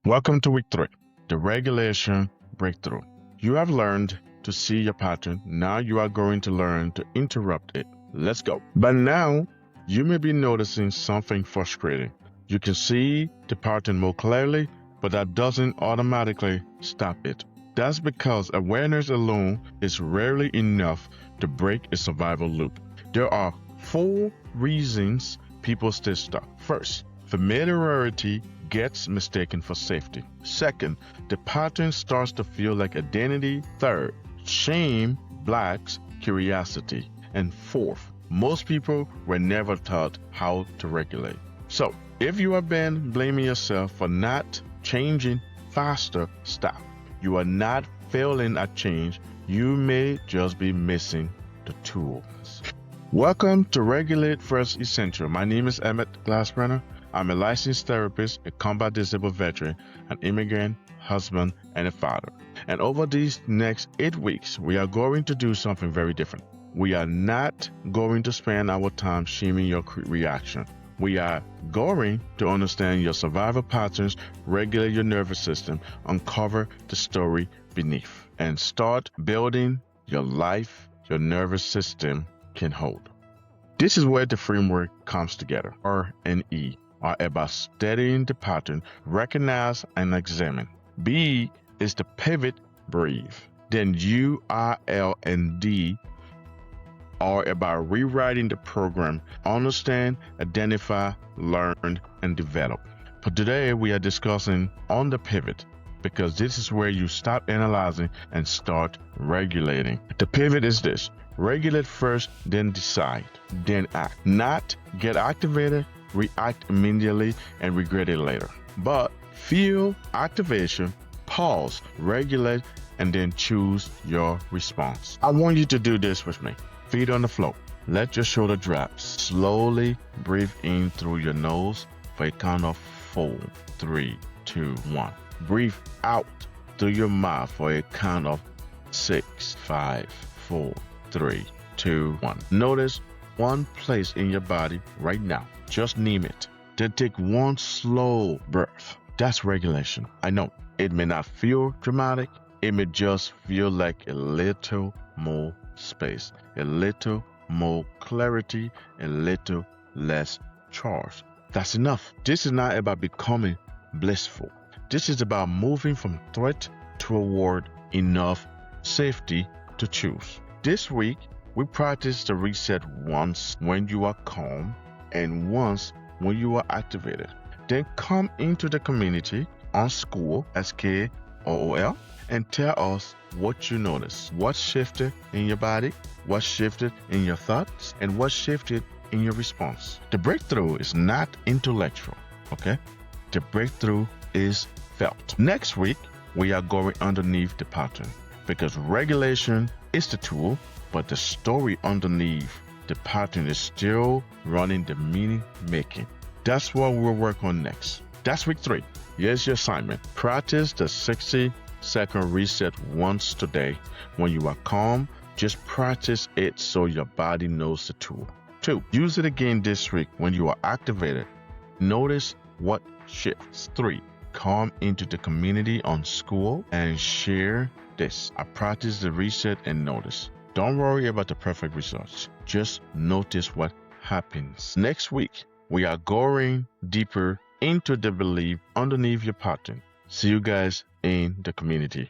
Welcome to week 3, the regulation breakthrough. You have learned to see your pattern. Now you are going to learn to interrupt it. Let's go. By now, you may be noticing something frustrating. You can see the pattern more clearly, but that doesn't automatically stop it. That's because awareness alone is rarely enough to break a survival loop. There are 4 reasons people stay stuck. First, familiarity gets mistaken for safety. Second, the pattern starts to feel like identity. Third, shame blocks curiosity. And fourth, most people were never taught how to regulate. So, if you have been blaming yourself for not changing faster, stop. You are not failing at change. You may just be missing the tools. Welcome to Regulate First Essential. My name is Emmett Glasbrenner. I'm a licensed therapist, a combat disabled veteran, an immigrant, husband, and a father. And over these next 8 weeks, we are going to do something very different. We are not going to spend our time shaming your reaction. We are going to understand your survival patterns, regulate your nervous system, uncover the story beneath, and start building your life your nervous system can hold. This is where the framework comes together. R and E are about studying the pattern, recognize and examine. B is the pivot, breathe. Then U, R, L, and D are about rewriting the program, understand, identify, learn, and develop. But today we are discussing on the pivot because this is where you stop analyzing and start regulating. The pivot is this: regulate first, then decide, then act. Not get activated, react immediately, and regret it later. But feel activation, pause, regulate, and then choose your response. I want you to do this with me. Feet on the floor. Let your shoulder drop. Slowly breathe in through your nose for a count of 4, 3, 2, 1. Breathe out through your mouth for a count of 6, 5, 4, 3, 2, 1. Notice one place in your body right now. Just name it. Then take one slow breath. That's regulation. I know it may not feel dramatic. It may just feel like a little more space, a little more clarity, a little less charge. That's enough. This is not about becoming blissful. This is about moving from threat toward enough safety to choose. This week, we practice the reset once when you are calm and once when you are activated. Then come into the community on School, SKOOL, and tell us what you noticed. What shifted in your body, what shifted in your thoughts, and what shifted in your response. The breakthrough is not intellectual, okay? The breakthrough is felt. Next week, we are going underneath the pattern because regulation is the tool, but the story underneath the pattern is still running the meaning making. That's what we'll work on next. That's week 3. Here's your assignment. Practice the 60-second reset once today. When you are calm, just practice it so your body knows the tool. 2. Use it again this week when you are activated. Notice what shifts. 3. Come into the community on School and share this. I practice the reset and notice. Don't worry about the perfect results. Just notice what happens. Next week, we are going deeper into the belief underneath your pattern. See you guys in the community.